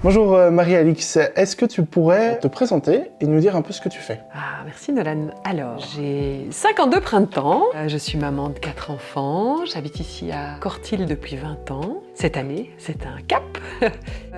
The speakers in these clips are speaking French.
Bonjour Marie-Alix, est-ce que tu pourrais te présenter et nous dire un peu ce que tu fais? Merci Nolan. Alors, j'ai 52 printemps, je suis maman de 4 enfants, j'habite ici à Cortil depuis 20 ans. Cette année, c'est un cap.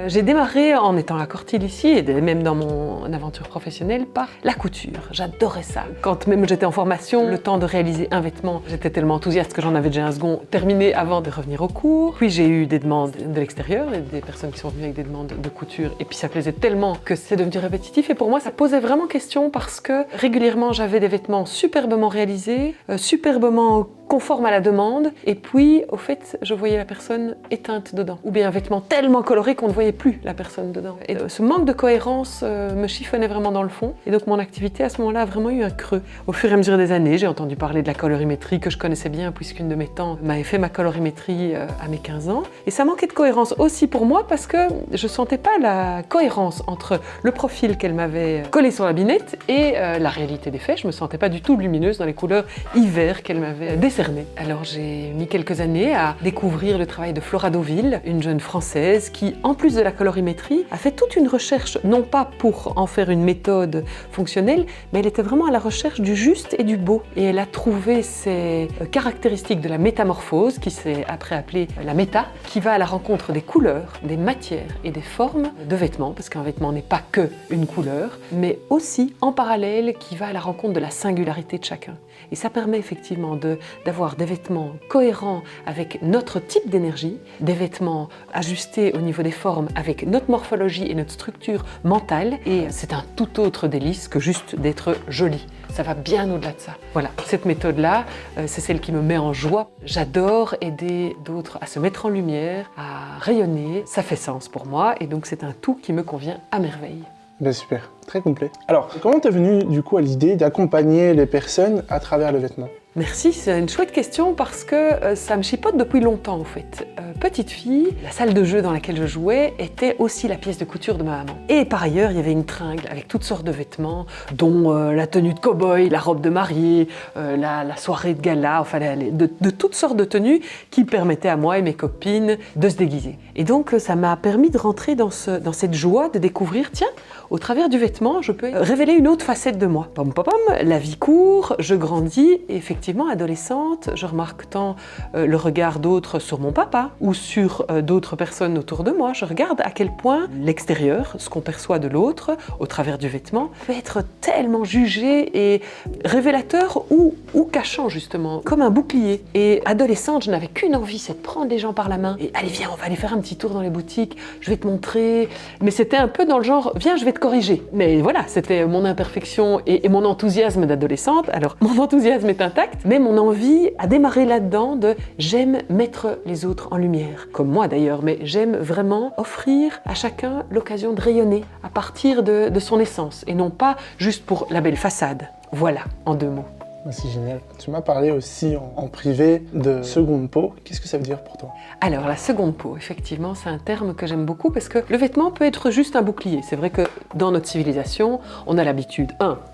J'ai démarré en étant à Cortil ici, et même dans mon aventure professionnelle, par la couture. J'adorais ça. Quand même j'étais en formation, le temps de réaliser un vêtement, j'étais tellement enthousiaste que j'en avais déjà un second terminé avant de revenir au cours. Puis j'ai eu des demandes de l'extérieur, et des personnes qui sont venues avec des demandes de couture, et puis ça plaisait tellement que c'est devenu répétitif, et pour moi ça posait vraiment question parce que régulièrement j'avais des vêtements superbement réalisés, superbement conformes à la demande, et puis au fait je voyais la personne éteinte dedans, ou bien un vêtement tellement coloré qu'on ne voyait plus la personne dedans. Et ce manque de cohérence me chiffonnait vraiment dans le fond, et donc mon activité à ce moment-là a vraiment eu un creux. Au fur et à mesure des années, j'ai entendu parler de la colorimétrie que je connaissais bien puisqu'une de mes tantes m'avait fait ma colorimétrie à mes 15 ans, et ça manquait de cohérence aussi pour moi parce que je sentais pas la cohérence entre le profil qu'elle m'avait collé sur la binette et la réalité des faits. Je me sentais pas du tout lumineuse dans les couleurs hiver qu'elle m'avait décernées. Alors j'ai mis quelques années à découvrir le travail de Flora Deauville, une jeune française qui, en plus de la colorimétrie, a fait toute une recherche, non pas pour en faire une méthode fonctionnelle, mais elle était vraiment à la recherche du juste et du beau. Et elle a trouvé ces caractéristiques de la métamorphose, qui s'est après appelée la méta, qui va à la rencontre des couleurs, des matières et des formes de vêtements, parce qu'un vêtement n'est pas que une couleur, mais aussi en parallèle qui va à la rencontre de la singularité de chacun. Et ça permet effectivement d'avoir des vêtements cohérents avec notre type d'énergie, des vêtements ajustés au niveau des formes avec notre morphologie et notre structure mentale, et c'est un tout autre délice que juste d'être joli. Ça va bien au-delà de ça. Voilà, cette méthode-là, c'est celle qui me met en joie. J'adore aider d'autres à se mettre en lumière, à rayonner. Ça fait sens pour moi, et donc c'est un tout qui me convient à merveille. Ben super, très complet. Alors, comment t'es venue du coup à l'idée d'accompagner les personnes à travers le vêtement? Merci, c'est une chouette question parce que ça me chipote depuis longtemps en fait. Petite fille, la salle de jeu dans laquelle je jouais était aussi la pièce de couture de ma maman. Et par ailleurs, il y avait une tringle avec toutes sortes de vêtements, dont la tenue de cow-boy, la robe de mariée, la soirée de gala, enfin de toutes sortes de tenues qui permettaient à moi et mes copines de se déguiser. Et donc ça m'a permis de rentrer dans cette joie de découvrir, tiens, au travers du vêtement, je peux révéler une autre facette de moi. Pom pom pom, la vie court, je grandis, et effectivement, adolescente, je remarque tant le regard d'autres sur mon papa ou sur d'autres personnes autour de moi. Je regarde à quel point l'extérieur, ce qu'on perçoit de l'autre, au travers du vêtement, peut être tellement jugé et révélateur ou cachant justement, comme un bouclier. Et adolescente, je n'avais qu'une envie, c'est de prendre les gens par la main et allez viens, on va aller faire un petit tour dans les boutiques, je vais te montrer. Mais c'était un peu dans le genre, viens, je vais te corriger. Mais voilà, c'était mon imperfection et mon enthousiasme d'adolescente. Alors, mon enthousiasme est intact, mais mon envie a démarré là-dedans de j'aime mettre les autres en lumière. Comme moi d'ailleurs, mais j'aime vraiment offrir à chacun l'occasion de rayonner à partir de son essence et non pas juste pour la belle façade. Voilà, en 2 mots. C'est génial. Tu m'as parlé aussi en privé de seconde peau. Qu'est-ce que ça veut dire pour toi? Alors, la seconde peau, effectivement, c'est un terme que j'aime beaucoup parce que le vêtement peut être juste un bouclier. C'est vrai que dans notre civilisation, on a l'habitude,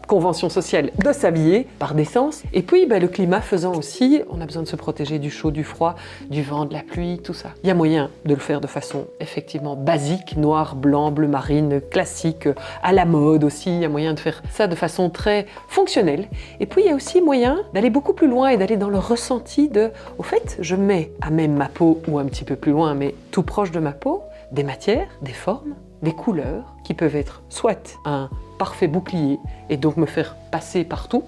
convention sociale, de s'habiller par décence. Et puis, le climat faisant aussi, on a besoin de se protéger du chaud, du froid, du vent, de la pluie, tout ça. Il y a moyen de le faire de façon effectivement basique, noir, blanc, bleu marine, classique, à la mode aussi. Il y a moyen de faire ça de façon très fonctionnelle. Et puis, il y a aussi moyen d'aller beaucoup plus loin et d'aller dans le ressenti de, au fait, je mets à même ma peau ou un petit peu plus loin, mais tout proche de ma peau, des matières, des formes, des couleurs qui peuvent être soit un parfait bouclier et donc me faire passer partout,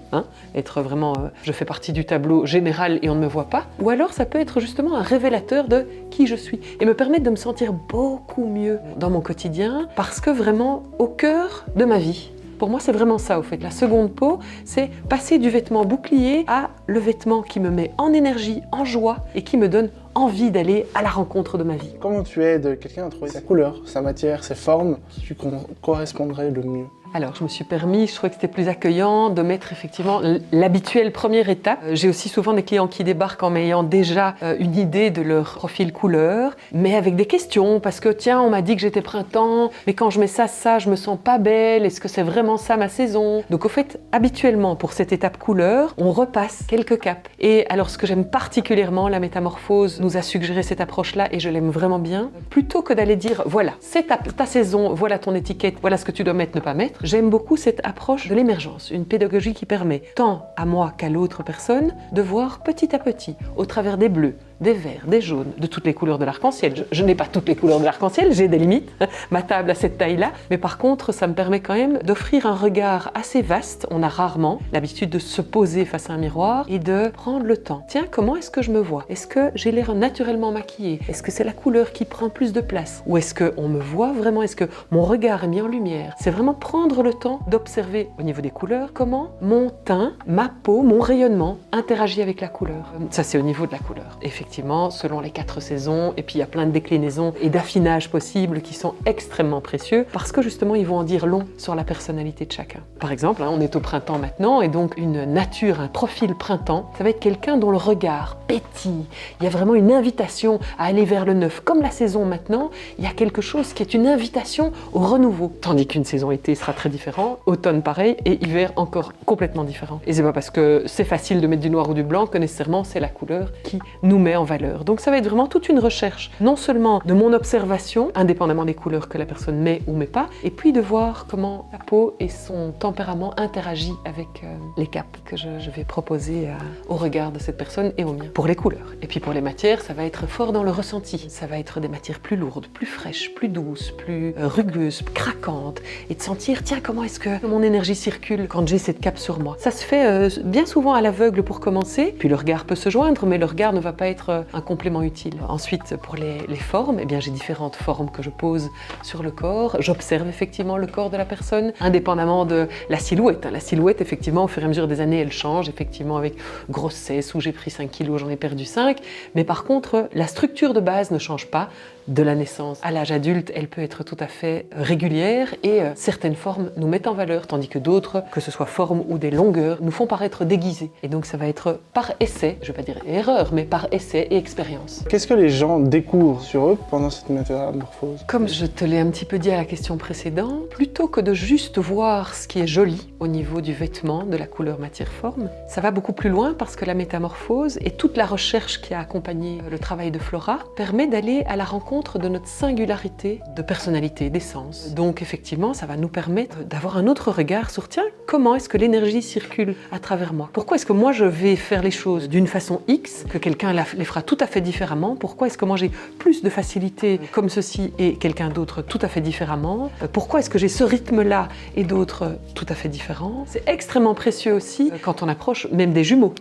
être vraiment, je fais partie du tableau général et on ne me voit pas, ou alors ça peut être justement un révélateur de qui je suis et me permettre de me sentir beaucoup mieux dans mon quotidien parce que vraiment au cœur de ma vie. Pour moi, c'est vraiment ça, au fait. La seconde peau, c'est passer du vêtement bouclier à le vêtement qui me met en énergie, en joie et qui me donne envie d'aller à la rencontre de ma vie. Comment tu aides quelqu'un à trouver sa couleur, sa matière, ses formes qui lui correspondraient le mieux? Alors, je me suis permis, je trouvais que c'était plus accueillant de mettre effectivement l'habituelle première étape. J'ai aussi souvent des clients qui débarquent en m'ayant déjà une idée de leur profil couleur, mais avec des questions, parce que tiens, on m'a dit que j'étais printemps, mais quand je mets ça, je me sens pas belle, est-ce que c'est vraiment ça ma saison? Donc au fait, habituellement, pour cette étape couleur, on repasse quelques caps. Et alors, ce que j'aime particulièrement, la métamorphose nous a suggéré cette approche-là et je l'aime vraiment bien, plutôt que d'aller dire voilà, c'est ta saison, voilà ton étiquette, voilà ce que tu dois mettre, ne pas mettre. J'aime beaucoup cette approche de l'émergence, une pédagogie qui permet tant à moi qu'à l'autre personne de voir petit à petit, au travers des bleus, des verts, des jaunes, de toutes les couleurs de l'arc-en-ciel. Je n'ai pas toutes les couleurs de l'arc-en-ciel, j'ai des limites, ma table a cette taille-là, mais par contre, ça me permet quand même d'offrir un regard assez vaste. On a rarement l'habitude de se poser face à un miroir et de prendre le temps. Tiens, comment est-ce que je me vois? Est-ce que j'ai l'air naturellement maquillée? Est-ce que c'est la couleur qui prend plus de place? Ou est-ce qu'on me voit vraiment? Est-ce que mon regard est mis en lumière? C'est vraiment prendre le temps d'observer au niveau des couleurs comment mon teint, ma peau, mon rayonnement interagit avec la couleur. Ça, c'est au niveau de la couleur. Effectivement, selon les 4 saisons, et puis il y a plein de déclinaisons et d'affinages possibles qui sont extrêmement précieux parce que justement, ils vont en dire long sur la personnalité de chacun. Par exemple, on est au printemps maintenant et donc une nature, un profil printemps, ça va être quelqu'un dont le regard pétille. Il y a vraiment une invitation à aller vers le neuf. Comme la saison maintenant, il y a quelque chose qui est une invitation au renouveau. Tandis qu'une saison été sera très différente, automne pareil et hiver encore complètement différent. Et c'est pas parce que c'est facile de mettre du noir ou du blanc que nécessairement c'est la couleur qui nous met en valeur. Donc ça va être vraiment toute une recherche, non seulement de mon observation, indépendamment des couleurs que la personne met ou met pas, et puis de voir comment la peau et son tempérament interagissent avec les capes que je vais proposer au regard de cette personne et au mien. Pour les couleurs. Et puis pour les matières, ça va être fort dans le ressenti. Ça va être des matières plus lourdes, plus fraîches, plus douces, plus rugueuses, craquantes, et de sentir, tiens, comment est-ce que mon énergie circule quand j'ai cette cape sur moi. Ça se fait bien souvent à l'aveugle pour commencer, puis le regard peut se joindre, mais le regard ne va pas être un complément utile. Ensuite, pour les formes, eh bien, j'ai différentes formes que je pose sur le corps. J'observe effectivement le corps de la personne, indépendamment de la silhouette. La silhouette, effectivement, au fur et à mesure des années, elle change, effectivement, avec grossesse, où j'ai pris 5 kilos, j'en ai perdu 5. Mais par contre, la structure de base ne change pas. De la naissance à l'âge adulte, elle peut être tout à fait régulière et certaines formes nous mettent en valeur, tandis que d'autres, que ce soit forme ou des longueurs, nous font paraître déguisées. Et donc ça va être par essai, je ne vais pas dire erreur, mais par essai et expérience. Qu'est-ce que les gens découvrent sur eux pendant cette métamorphose? Comme je te l'ai un petit peu dit à la question précédente, plutôt que de juste voir ce qui est joli au niveau du vêtement, de la couleur matière-forme, ça va beaucoup plus loin parce que la métamorphose et toute la recherche qui a accompagné le travail de Flora permet d'aller à la rencontre de notre singularité de personnalité, d'essence. Donc effectivement, ça va nous permettre d'avoir un autre regard sur, tiens, comment est-ce que l'énergie circule à travers moi? Pourquoi est-ce que moi je vais faire les choses d'une façon X, que quelqu'un les fera tout à fait différemment? Pourquoi est-ce que moi j'ai plus de facilité comme ceci et quelqu'un d'autre tout à fait différemment? Pourquoi est-ce que j'ai ce rythme-là et d'autres tout à fait différents? C'est extrêmement précieux aussi quand on approche même des jumeaux.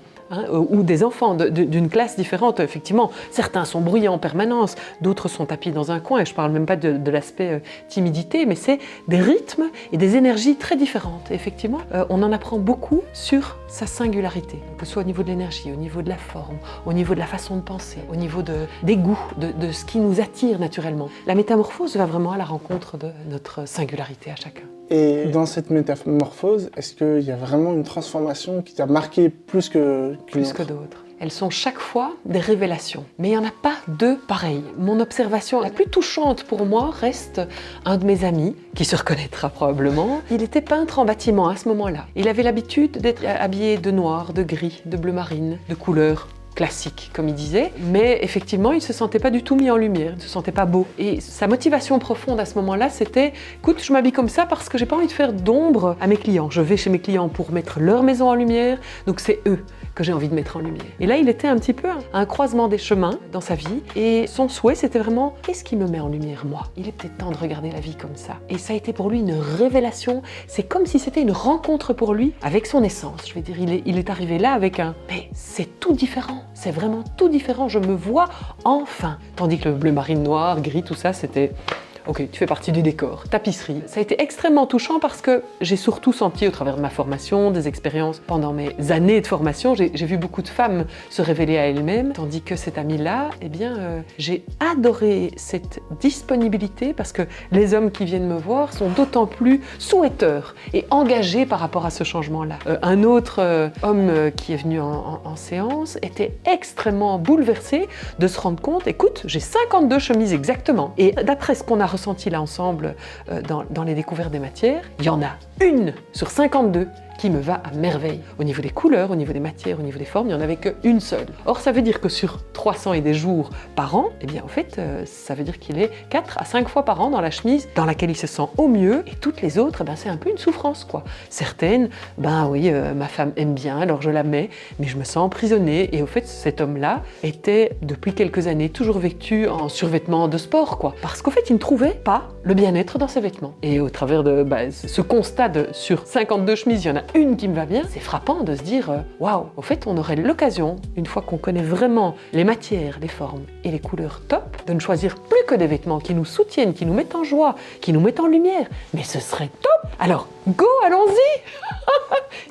Ou des enfants d'une classe différente. Effectivement, certains sont bruyants en permanence, d'autres sont tapis dans un coin, et je ne parle même pas de l'aspect timidité, mais c'est des rythmes et des énergies très différentes. Et effectivement, on en apprend beaucoup sur sa singularité, que ce soit au niveau de l'énergie, au niveau de la forme, au niveau de la façon de penser, au niveau des goûts, de ce qui nous attire naturellement. La métamorphose va vraiment à la rencontre de notre singularité à chacun. Et dans cette métamorphose, est-ce qu'il y a vraiment une transformation qui t'a marqué plus que d'autres? Elles sont chaque fois des révélations, mais il n'y en a pas deux pareilles. Mon observation la plus touchante pour moi reste un de mes amis, qui se reconnaîtra probablement. Il était peintre en bâtiment à ce moment-là. Il avait l'habitude d'être habillé de noir, de gris, de bleu marine, de couleurs classique, comme il disait, mais effectivement, il ne se sentait pas du tout mis en lumière, il ne se sentait pas beau. Et sa motivation profonde à ce moment-là, c'était « Écoute, je m'habille comme ça parce que j'ai pas envie de faire d'ombre à mes clients. Je vais chez mes clients pour mettre leur maison en lumière, donc c'est eux que j'ai envie de mettre en lumière. » Et là, il était un petit peu à un croisement des chemins dans sa vie, et son souhait, c'était vraiment « Qu'est-ce qui me met en lumière, moi ?» Il est peut-être temps de regarder la vie comme ça. Et ça a été pour lui une révélation, c'est comme si c'était une rencontre pour lui avec son essence. Je veux dire, il est arrivé là avec un « Mais c'est tout différent. C'est vraiment tout différent, je me vois enfin !» Tandis que le bleu marine noir, gris, tout ça, c'était ok, tu fais partie du décor, tapisserie. Ça a été extrêmement touchant parce que j'ai surtout senti au travers de ma formation, des expériences, pendant mes années de formation, j'ai vu beaucoup de femmes se révéler à elles-mêmes, tandis que cet ami-là, eh bien, j'ai adoré cette disponibilité parce que les hommes qui viennent me voir sont d'autant plus souhaiteurs et engagés par rapport à ce changement-là. Un autre homme qui est venu en séance était extrêmement bouleversé de se rendre compte, écoute, j'ai 52 chemises exactement, et d'après ce qu'on a ressenti là ensemble dans les découvertes des matières, il y en a une sur 52 qui me va à merveille. Au niveau des couleurs, au niveau des matières, au niveau des formes, il n'y en avait qu'une seule. Or, ça veut dire que sur 300 et des jours par an, eh bien en fait, ça veut dire qu'il est 4 à 5 fois par an dans la chemise dans laquelle il se sent au mieux, et toutes les autres, c'est un peu une souffrance, quoi. Certaines, oui, ma femme aime bien, alors je la mets, mais je me sens emprisonnée. Et au fait, cet homme-là était, depuis quelques années, toujours vêtu en survêtement de sport, quoi. Parce qu'au fait, il ne trouvait pas le bien-être dans ses vêtements. Et au travers de ce constat de sur 52 chemises, il y en a une qui me va bien, c'est frappant de se dire, waouh, au fait, on aurait l'occasion, une fois qu'on connaît vraiment les matières, les formes et les couleurs top, de ne choisir plus que des vêtements qui nous soutiennent, qui nous mettent en joie, qui nous mettent en lumière. Mais ce serait top! Alors, go, allons-y!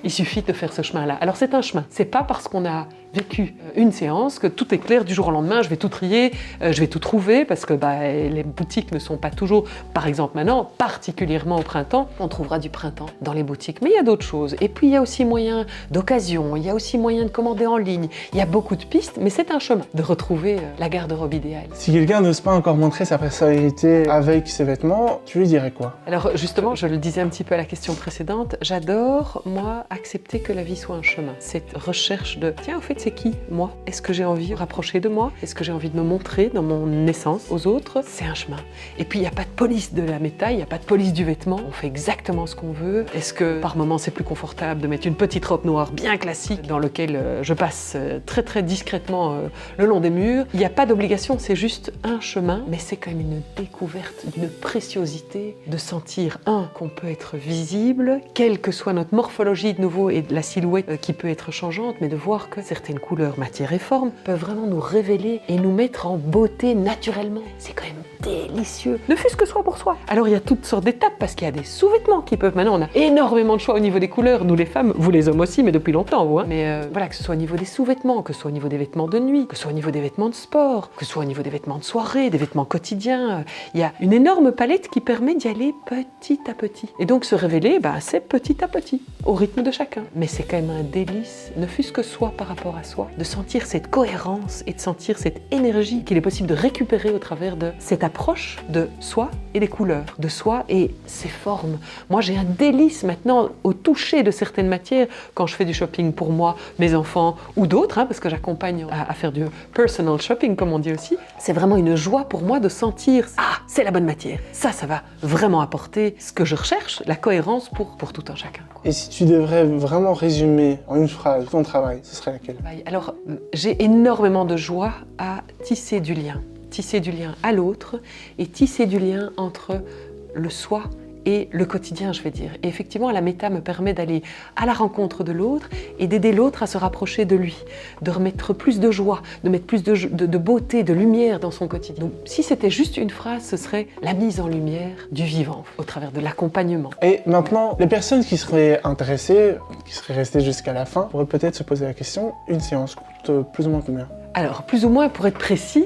Il suffit de faire ce chemin-là. Alors c'est un chemin. C'est pas parce qu'on a vécu une séance que tout est clair du jour au lendemain, je vais tout trier, je vais tout trouver, parce que les boutiques ne sont pas toujours, par exemple maintenant, particulièrement au printemps, on trouvera du printemps dans les boutiques. Mais il y a d'autres choses. Et puis il y a aussi moyen d'occasion, il y a aussi moyen de commander en ligne, il y a beaucoup de pistes, mais c'est un chemin de retrouver la garde-robe idéale. Si quelqu'un n'ose pas encore montrer sa personnalité avec ses vêtements, tu lui dirais quoi? Alors justement, je le disais un petit peu à la question précédente, j'adore, moi, accepter que la vie soit un chemin. Cette recherche de, tiens, au fait, c'est qui, moi? Est-ce que j'ai envie de rapprocher de moi? Est-ce que j'ai envie de me montrer dans mon essence aux autres? C'est un chemin. Et puis, il n'y a pas de police de la métaille, il n'y a pas de police du vêtement. On fait exactement ce qu'on veut. Est-ce que, par moments, c'est plus confortable de mettre une petite robe noire bien classique dans laquelle je passe très, très discrètement le long des murs? Il n'y a pas d'obligation, c'est juste un chemin. Mais c'est quand même une découverte d'une préciosité de sentir, qu'on peut être visible, quelle que soit notre morphologie de nouveau et de la silhouette qui peut être changeante, mais de voir que certaines couleurs, matières et formes peuvent vraiment nous révéler et nous mettre en beauté naturellement. C'est quand même délicieux, ne fût-ce que soit pour soi. Alors il y a toutes sortes d'étapes parce qu'il y a des sous-vêtements qui peuvent, maintenant on a énormément de choix au niveau des couleurs, nous les femmes, vous les hommes aussi, mais depuis longtemps vous. Mais voilà, que ce soit au niveau des sous-vêtements, que ce soit au niveau des vêtements de nuit, que ce soit au niveau des vêtements de sport, que ce soit au niveau des vêtements de soirée, des vêtements quotidiens, il y a une énorme palette qui permet d'y aller petit à petit. Et donc se révéler, c'est petit à petit, au rythme de chacun. Mais c'est quand même un délice, ne fût-ce que soit par rapport à soi, de sentir cette cohérence et de sentir cette énergie qu'il est possible de récupérer au travers de cette approche de soi et des couleurs, de soi et ses formes. Moi, j'ai un délice maintenant au toucher de certaines matières quand je fais du shopping pour moi, mes enfants ou d'autres, parce que j'accompagne à faire du personal shopping, comme on dit aussi. C'est vraiment une joie pour moi de sentir, c'est la bonne matière. Ça va vraiment apporter ce que je recherche, la cohérence pour tout un chacun. Et si tu devrais vraiment résumer en une phrase ton travail, ce serait laquelle? Alors, j'ai énormément de joie à tisser du lien à l'autre et tisser du lien entre le soi et le quotidien, je vais dire. Et effectivement, la méta me permet d'aller à la rencontre de l'autre et d'aider l'autre à se rapprocher de lui, de remettre plus de joie, de mettre plus de beauté, de lumière dans son quotidien. Donc, si c'était juste une phrase, ce serait la mise en lumière du vivant au travers de l'accompagnement. Et maintenant, les personnes qui seraient intéressées, qui seraient restées jusqu'à la fin, pourraient peut-être se poser la question, une séance coûte plus ou moins combien? Alors, plus ou moins, pour être précis,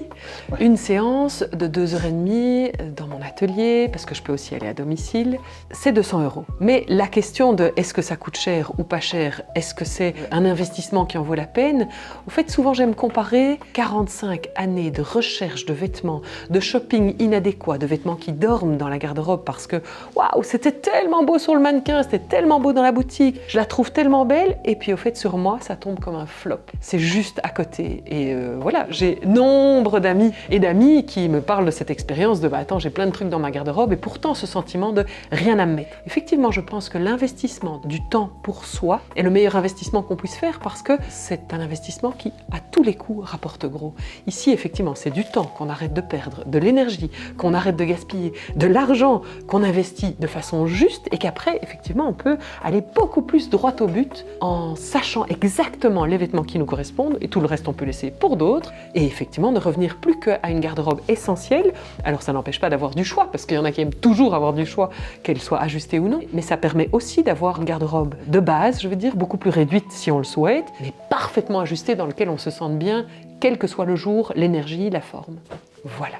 une séance de 2h30 dans mon atelier, parce que je peux aussi aller à domicile, c'est 200 €. Mais la question de est-ce que ça coûte cher ou pas cher, est-ce que c'est un investissement qui en vaut la peine? Au fait, souvent, j'aime comparer 45 années de recherche de vêtements, de shopping inadéquat, de vêtements qui dorment dans la garde-robe parce que waouh, c'était tellement beau sur le mannequin, c'était tellement beau dans la boutique, je la trouve tellement belle, et puis au fait, sur moi, ça tombe comme un flop. C'est juste à côté. Et voilà, j'ai nombre d'amis et d'amis qui me parlent de cette expérience de attends, j'ai plein de trucs dans ma garde-robe, et pourtant ce sentiment de rien à me mettre. Effectivement, je pense que l'investissement du temps pour soi est le meilleur investissement qu'on puisse faire parce que c'est un investissement qui, à tous les coups, rapporte gros. Ici, effectivement, c'est du temps qu'on arrête de perdre, de l'énergie qu'on arrête de gaspiller, de l'argent qu'on investit de façon juste et qu'après, effectivement, on peut aller beaucoup plus droit au but en sachant exactement les vêtements qui nous correspondent et tout le reste on peut laisser pour d'autres, et effectivement ne revenir plus qu'à une garde-robe essentielle. Alors ça n'empêche pas d'avoir du choix, parce qu'il y en a qui aiment toujours avoir du choix, qu'elle soit ajustée ou non, mais ça permet aussi d'avoir une garde-robe de base, je veux dire, beaucoup plus réduite si on le souhaite, mais parfaitement ajustée dans lequel on se sente bien, quel que soit le jour, l'énergie, la forme. Voilà.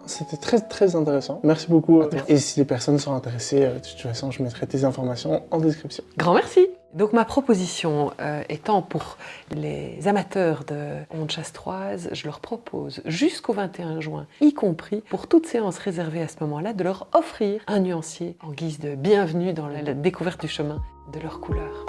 C'était très très intéressant. Merci beaucoup. Et si les personnes sont intéressées, de toute façon, je mettrai tes informations en description. Grand merci. Donc ma proposition étant pour les amateurs de ondes chastroises, je leur propose jusqu'au 21 juin, y compris pour toute séance réservée à ce moment-là, de leur offrir un nuancier en guise de bienvenue dans la découverte du chemin de leurs couleurs.